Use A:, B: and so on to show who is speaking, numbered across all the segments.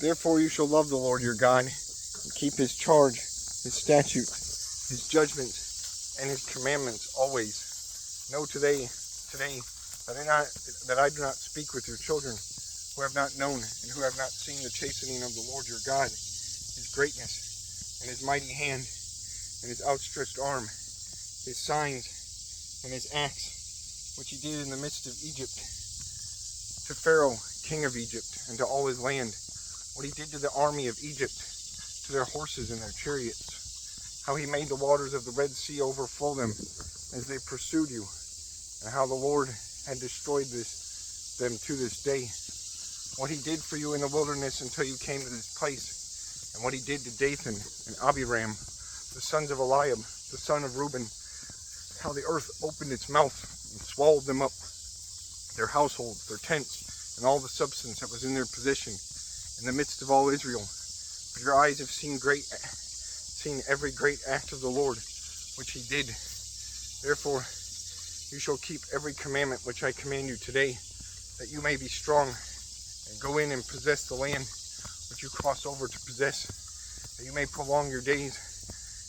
A: Therefore you shall love the Lord your God, and keep his charge, his statutes, his judgments, and his commandments always. Know today that I do not speak with your children, who have not known and who have not seen the chastening of the Lord your God, his greatness, and his mighty hand, and his outstretched arm, his signs, and his acts, which he did in the midst of Egypt, to Pharaoh, king of Egypt, and to all his land, what he did to the army of Egypt, to their horses and their chariots, how he made the waters of the Red Sea overflow them as they pursued you, and how the Lord had destroyed them to this day, what he did for you in the wilderness until you came to this place, and what he did to Dathan and Abiram, the sons of Eliab, the son of Reuben, how the earth opened its mouth and swallowed them up, their households, their tents, and all the substance that was in their possession in the midst of all Israel. For your eyes have seen every great act of the Lord, which he did. Therefore, you shall keep every commandment which I command you today, that you may be strong, and go in and possess the land which you cross over to possess, that you may prolong your days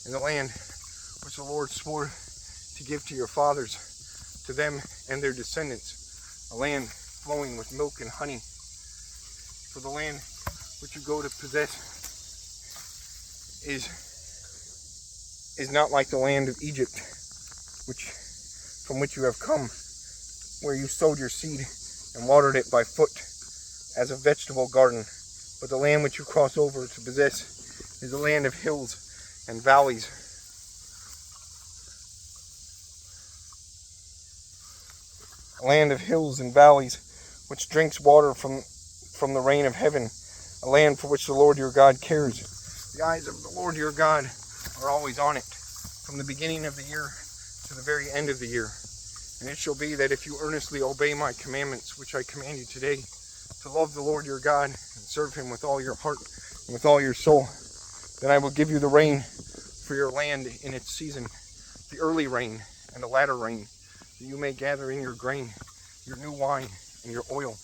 A: in the land which the Lord swore to give to your fathers, to them and their descendants, a land flowing with milk and honey. For the land which you go to possess is not like the land of Egypt, from which you have come, where you sowed your seed and watered it by foot as a vegetable garden. But the land which you cross over to possess is a land of hills and valleys, a land of hills and valleys, which drinks water from the rain of heaven, a land for which the Lord your God cares. The eyes of the Lord your God are always on it, from the beginning of the year to the very end of the year. And it shall be that if you earnestly obey my commandments, which I command you today, to love the Lord your God and serve him with all your heart and with all your soul, then I will give you the rain for your land in its season, the early rain and the latter rain, that you may gather in your grain, your new wine, and your oil.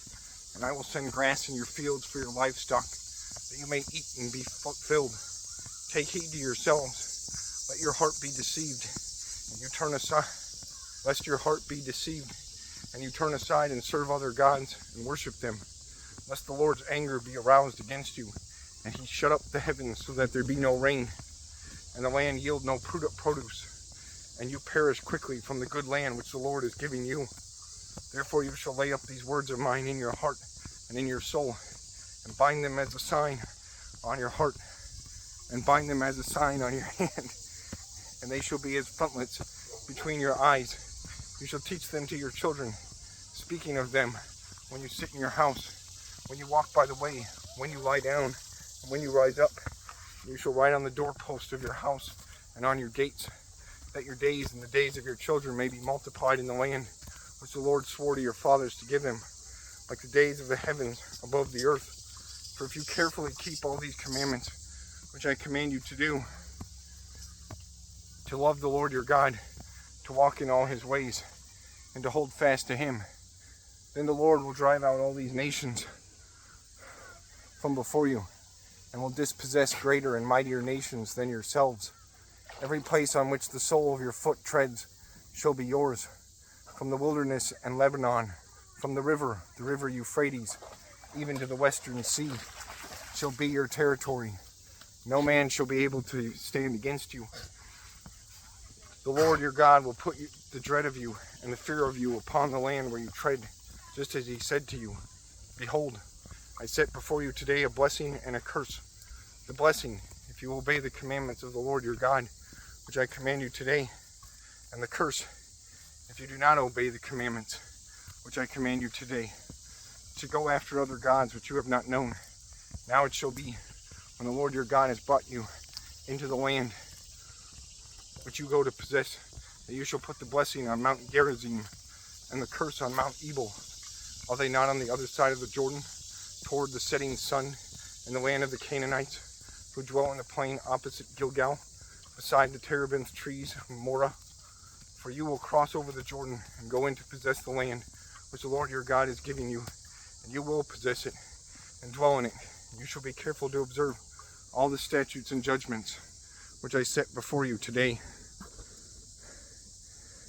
A: And I will send grass in your fields for your livestock, that you may eat and be filled. Take heed to yourselves, let your heart be deceived, and you turn aside, lest your heart be deceived, and you turn aside and serve other gods and worship them, lest the Lord's anger be aroused against you, and he shut up the heavens so that there be no rain, and the land yield no produce, and you perish quickly from the good land which the Lord is giving you. Therefore you shall lay up these words of mine in your heart and in your soul, and bind them as a sign on your heart, and bind them as a sign on your hand, and they shall be as frontlets between your eyes. You shall teach them to your children, speaking of them when you sit in your house, when you walk by the way, when you lie down, and when you rise up. You shall write on the doorpost of your house and on your gates, that your days and the days of your children may be multiplied in the land which the Lord swore to your fathers to give them, like the days of the heavens above the earth. For if you carefully keep all these commandments which I command you to do, to love the Lord your God, to walk in all his ways, and to hold fast to him, then the Lord will drive out all these nations from before you, and will dispossess greater and mightier nations than yourselves. Every place on which the sole of your foot treads shall be yours, from the wilderness and Lebanon, from the river Euphrates, even to the western sea, shall be your territory. No man shall be able to stand against you. The Lord your God will put the dread of you and the fear of you upon the land where you tread, just as he said to you. Behold, I set before you today a blessing and a curse. The blessing, if you obey the commandments of the Lord your God, which I command you today, and the curse, if you do not obey the commandments which I command you today, to go after other gods which you have not known. Now it shall be, when the Lord your God has brought you into the land which you go to possess, that you shall put the blessing on Mount Gerizim and the curse on Mount Ebal. Are they not on the other side of the Jordan, toward the setting sun, in the land of the Canaanites, who dwell in the plain opposite Gilgal, beside the terebinth trees of Morah? For you will cross over the Jordan and go in to possess the land which the Lord your God is giving you, and you will possess it and dwell in it. You shall be careful to observe all the statutes and judgments which I set before you today,